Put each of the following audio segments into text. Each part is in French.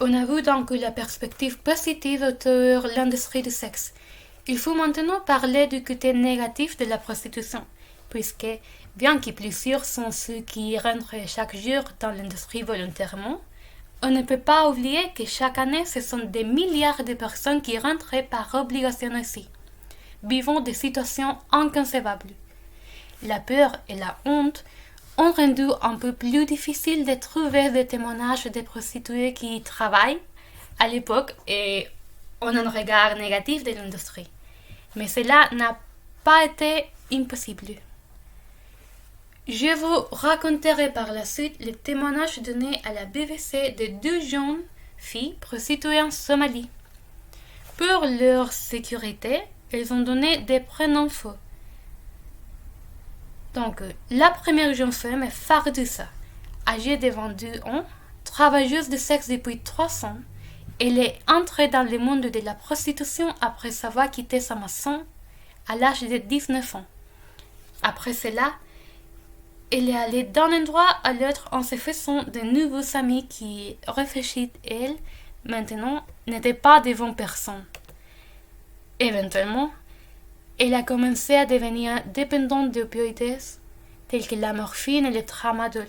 On a vu donc la perspective positive autour de l'industrie du sexe. Il faut maintenant parler du côté négatif de la prostitution, puisque, bien que plusieurs sont ceux qui rentrent chaque jour dans l'industrie volontairement, on ne peut pas oublier que chaque année, ce sont des milliards de personnes qui rentrent par obligation aussi, vivant des situations inconcevables. La peur et la honte ont rendu un peu plus difficile de trouver des témoignages de prostituées qui travaillent à l'époque et ont un regard négatif de l'industrie. Mais cela n'a pas été impossible. Je vous raconterai par la suite le témoignage donné à la BBC de deux jeunes filles prostituées en Somalie. Pour leur sécurité, elles ont donné des prénoms faux. Donc, la première jeune femme est Fardoussa, âgée de 22 ans, travailleuse de sexe depuis 3 ans. Elle est entrée dans le monde de la prostitution après avoir quitté sa maison à l'âge de 19 ans. Après cela, elle est allée d'un endroit à l'autre en se faisant de nouveaux amis qui, réfléchit elle, maintenant, n'étaient pas de bonnes personnes. Éventuellement, elle a commencé à devenir dépendante d'opioïdes tels que la morphine et le tramadol,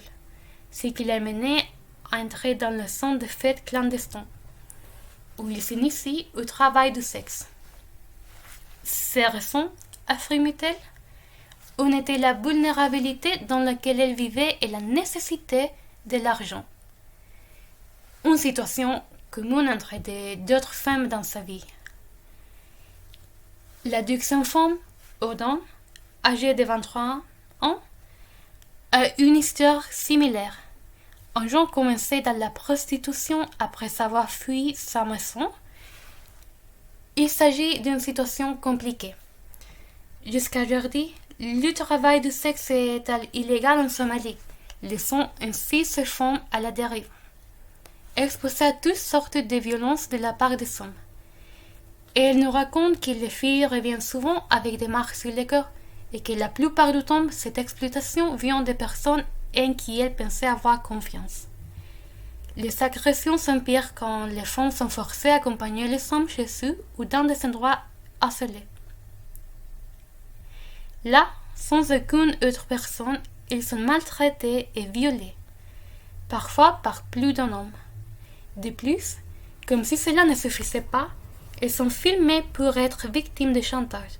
ce qui l'a mené à entrer dans le centre de fêtes clandestins, où il s'initie au travail du sexe. Ces raisons, affirme-t-elle, en étaient la vulnérabilité dans laquelle elle vivait et la nécessité de l'argent. Une situation commune entre d'autres femmes dans sa vie. La deuxième femme, Odin, âgée de 23 ans, a une histoire similaire. Un jeune commençait dans la prostitution après avoir fui sa maison. Il s'agit d'une situation compliquée. Jusqu'à aujourd'hui, le travail du sexe est illégal en Somalie, laissant ainsi ces femmes à la dérive, exposées à toutes sortes de violences de la part des hommes. Et elle nous raconte que les filles reviennent souvent avec des marques sur le corps et que la plupart du temps, cette exploitation vient des personnes en qui elles pensaient avoir confiance. Les agressions s'empirent quand les femmes sont forcées à accompagner les hommes chez eux ou dans des endroits isolés. Là, sans aucune autre personne, ils sont maltraités et violés, parfois par plus d'un homme. De plus, comme si cela ne suffisait pas, ils sont filmés pour être victimes de chantage.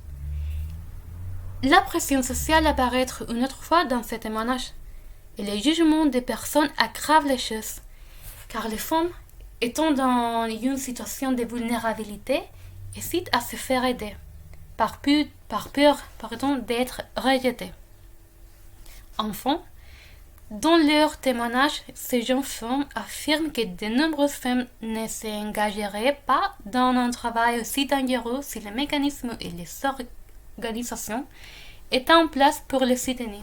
La pression sociale apparaît une autre fois dans ce témoignage, et le jugement des personnes aggrave les choses, car les femmes, étant dans une situation de vulnérabilité, hésitent à se faire aider, par peur d'être rejetées. Enfin, dans leur témoignage, ces jeunes femmes affirment que de nombreuses femmes ne s'engageraient pas dans un travail aussi dangereux si les mécanismes et les organisations étaient en place pour les soutenir.